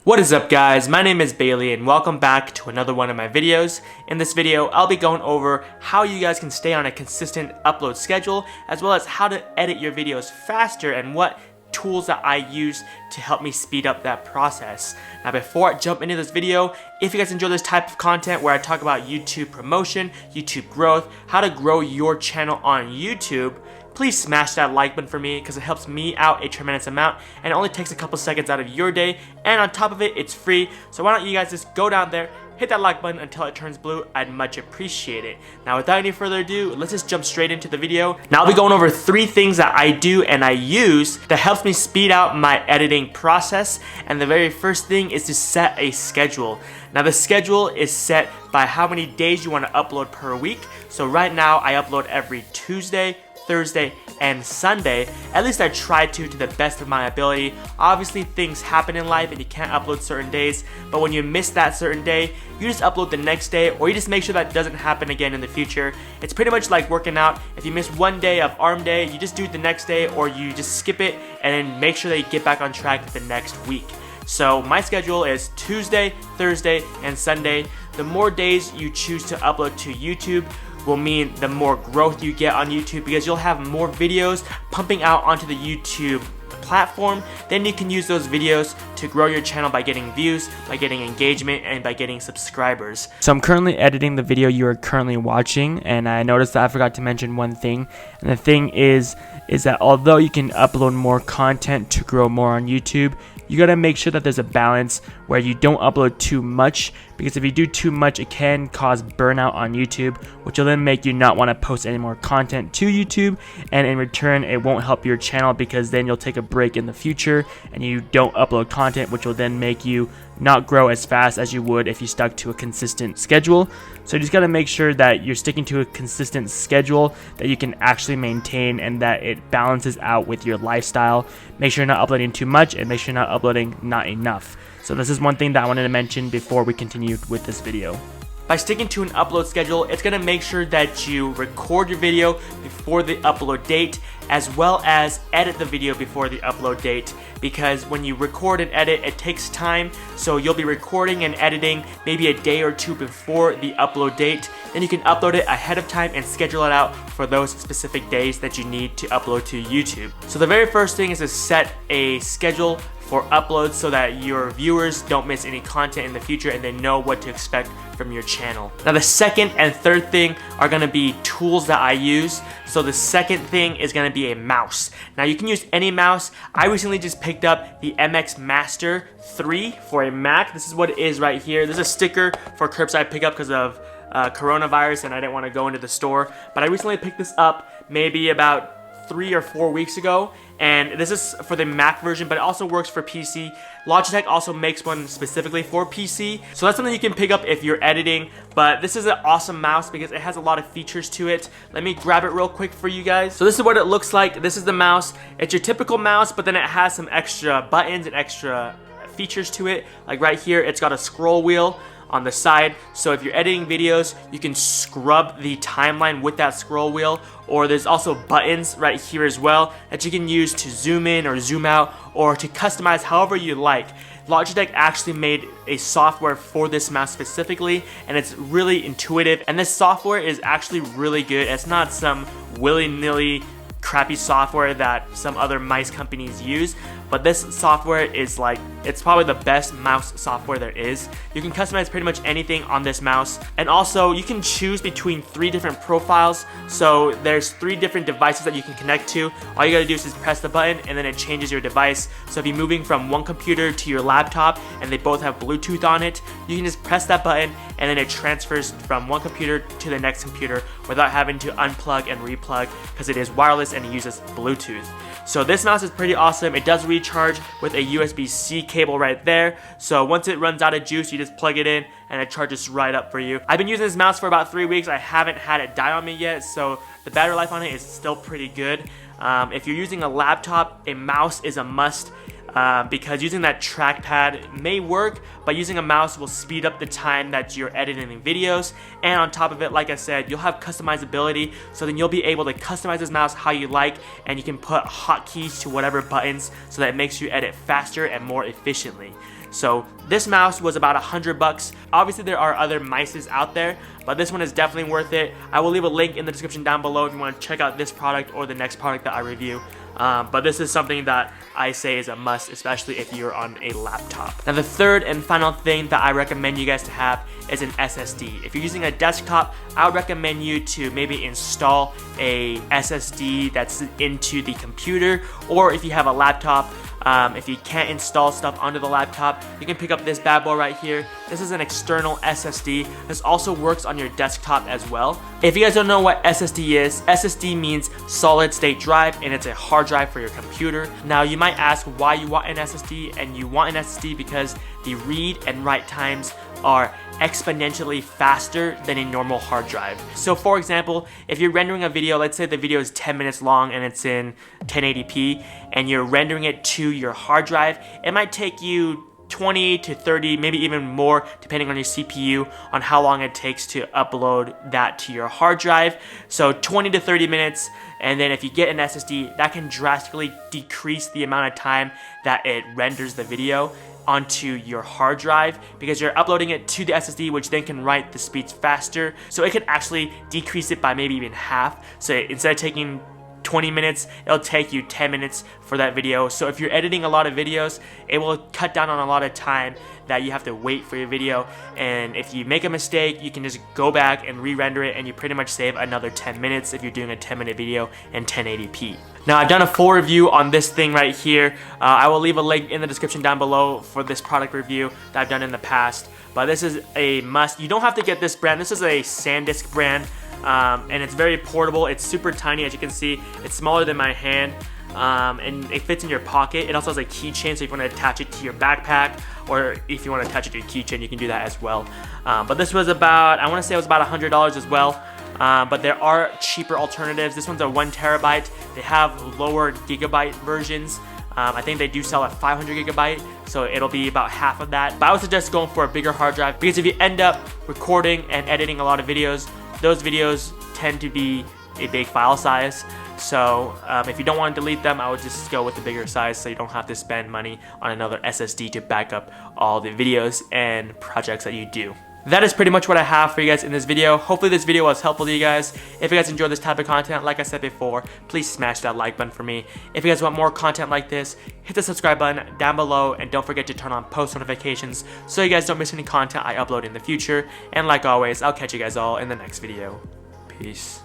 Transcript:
What is up guys, my name is Bailey and welcome back to another one of my videos. In this video, I'll be going over how you guys can stay on a consistent upload schedule, as well as how to edit your videos faster and what tools that I use to help me speed up that process. Now before I jump into this video, if you guys enjoy this type of content where I talk about YouTube promotion, YouTube growth, how to grow your channel on YouTube, please smash that like button for me because it helps me out a tremendous amount and it only takes a couple seconds out of your day, and on top of it, it's free. So why don't you guys just go down there, hit that like button until it turns blue. I'd much appreciate it. Now without any further ado, let's just jump straight into the video. Now I'll be going over 3 things that I do and I use that helps me speed out my editing process, and the very first thing is to set a schedule. Now the schedule is set by how many days you want to upload per week. So right now I upload every Tuesday, Thursday, and Sunday. At least I try to the best of my ability. Obviously things happen in life and you can't upload certain days, but when you miss that certain day, you just upload the next day, or you just make sure that doesn't happen again in the future. It's pretty much like working out. If you miss one day of arm day, you just do it the next day, or you just skip it and then make sure that you get back on track the next week. So my schedule is Tuesday, Thursday, and Sunday. The more days you choose to upload to YouTube will mean the more growth you get on YouTube, because you'll have more videos pumping out onto the YouTube platform. Then you can use those videos to grow your channel by getting views, by getting engagement, and by getting subscribers. So I'm currently editing the video you are currently watching, and I noticed that I forgot to mention one thing, and the thing is that although you can upload more content to grow more on YouTube, you gotta make sure that there's a balance where you don't upload too much, because if you do too much, it can cause burnout on YouTube, which will then make you not want to post any more content to YouTube, and in return it won't help your channel, because then you'll take a break in the future and you don't upload content, which will then make you not grow as fast as you would if you stuck to a consistent schedule. So you just got to make sure that you're sticking to a consistent schedule that you can actually maintain and that it balances out with your lifestyle. Make sure you're not uploading too much and make sure you're not uploading not enough. So this is one thing that I wanted to mention before we continue with this video. By sticking to an upload schedule, it's going to make sure that you record your video before the upload date, as well as edit the video before the upload date, because when you record and edit, it takes time. So you'll be recording and editing maybe a day or 2 before the upload date. Then you can upload it ahead of time and schedule it out for those specific days that you need to upload to YouTube. So the very first thing is to set a schedule for uploads so that your viewers don't miss any content in the future and they know what to expect from your channel. Now the second and third thing are going to be tools that I use. So the second thing is going to be a mouse. Now you can use any mouse. I recently just picked up the MX Master 3 for a Mac. This is what it is right here. There's a sticker for curbside pickup because of coronavirus and I didn't want to go into the store, but I recently picked this up maybe about 3 or 4 weeks ago, and this is for the Mac version, but it also works for PC. Logitech also makes one specifically for PC, so that's something you can pick up if you're editing. But this is an awesome mouse because it has a lot of features to it. Let me grab it real quick for you guys. So this is what it looks like. This is the mouse. It's your typical mouse, but then it has some extra buttons and extra features to it. Like right here, it's got a scroll wheel on the side, so if you're editing videos, you can scrub the timeline with that scroll wheel, or there's also buttons right here as well that you can use to zoom in or zoom out, or to customize however you like. Logitech actually made a software for this mouse specifically, and it's really intuitive, and this software is actually really good. It's not some willy-nilly crappy software that some other mice companies use, but this software is like, it's probably the best mouse software there is. You can customize pretty much anything on this mouse, and also you can choose between 3 different profiles. So there's 3 different devices that you can connect to. All you gotta do is just press the button and then it changes your device. So if you're moving from one computer to your laptop and they both have Bluetooth on it, you can just press that button and then it transfers from one computer to the next computer without having to unplug and replug, because it is wireless and it uses Bluetooth. So this mouse is pretty awesome. It does recharge with a USB-C cable right there. So once it runs out of juice, you just plug it in and it charges right up for you. I've been using this mouse for about 3 weeks. I haven't had it die on me yet, so the battery life on it is still pretty good. If you're using a laptop, a mouse is a must. because using that trackpad may work, but using a mouse will speed up the time that you're editing videos. And on top of it, like I said, you'll have customizability, so then you'll be able to customize this mouse how you like, and you can put hotkeys to whatever buttons so that it makes you edit faster and more efficiently. So this mouse was about $100. Obviously there are other mices out there, but this one is definitely worth it. I will leave a link in the description down below if you want to check out this product or the next product that I review. But this is something that I say is a must, especially if you're on a laptop. Now the third and final thing that I recommend you guys to have is an SSD. If you're using a desktop, I would recommend you to maybe install a SSD that's into the computer, or if you have a laptop, if you can't install stuff onto the laptop, you can pick up this bad boy right here. This is an external SSD. This also works on your desktop as well. If you guys don't know what SSD is, SSD means solid state drive, and it's a hard drive for your computer. Now you might ask why you want an SSD, and you want an SSD because the read and write times are exponentially faster than a normal hard drive. So for example, if you're rendering a video, let's say the video is 10 minutes long and it's in 1080p, and you're rendering it to your hard drive, it might take you 20 to 30, maybe even more, depending on your CPU, on how long it takes to upload that to your hard drive. So 20 to 30 minutes, and then if you get an SSD, that can drastically decrease the amount of time that it renders the video onto your hard drive, because you're uploading it to the SSD, which then can write the speeds faster. So it could actually decrease it by maybe even half. So instead of taking 20 minutes, it'll take you 10 minutes for that video. So if you're editing a lot of videos, it will cut down on a lot of time that you have to wait for your video. And if you make a mistake, you can just go back and re-render it, and you pretty much save another 10 minutes if you're doing a 10-minute video in 1080p. Now I've done a full review on this thing right here. I will leave a link in the description down below for this product review that I've done in the past. But this is a must. You don't have to get this brand. This is a SanDisk brand. And it's very portable. It's super tiny, as you can see. It's smaller than my hand, and it fits in your pocket. It also has a keychain, so if you want to attach it to your backpack, or if you want to attach it to your keychain, you can do that as well. But this was about, I want to say it was about $100 as well. But there are cheaper alternatives. This one's a 1 terabyte. They have lower gigabyte versions. I think they do sell at 500 gigabyte, so it'll be about half of that. But I would suggest going for a bigger hard drive, because if you end up recording and editing a lot of videos, those videos tend to be a big file size. So if you don't want to delete them, I would just go with the bigger size, so you don't have to spend money on another SSD to back up all the videos and projects that you do. That is pretty much what I have for you guys in this video. Hopefully this video was helpful to you guys. If you guys enjoyed this type of content, like I said before, please smash that like button for me. If you guys want more content like this, hit the subscribe button down below, and don't forget to turn on post notifications so you guys don't miss any content I upload in the future. And like always, I'll catch you guys all in the next video. Peace.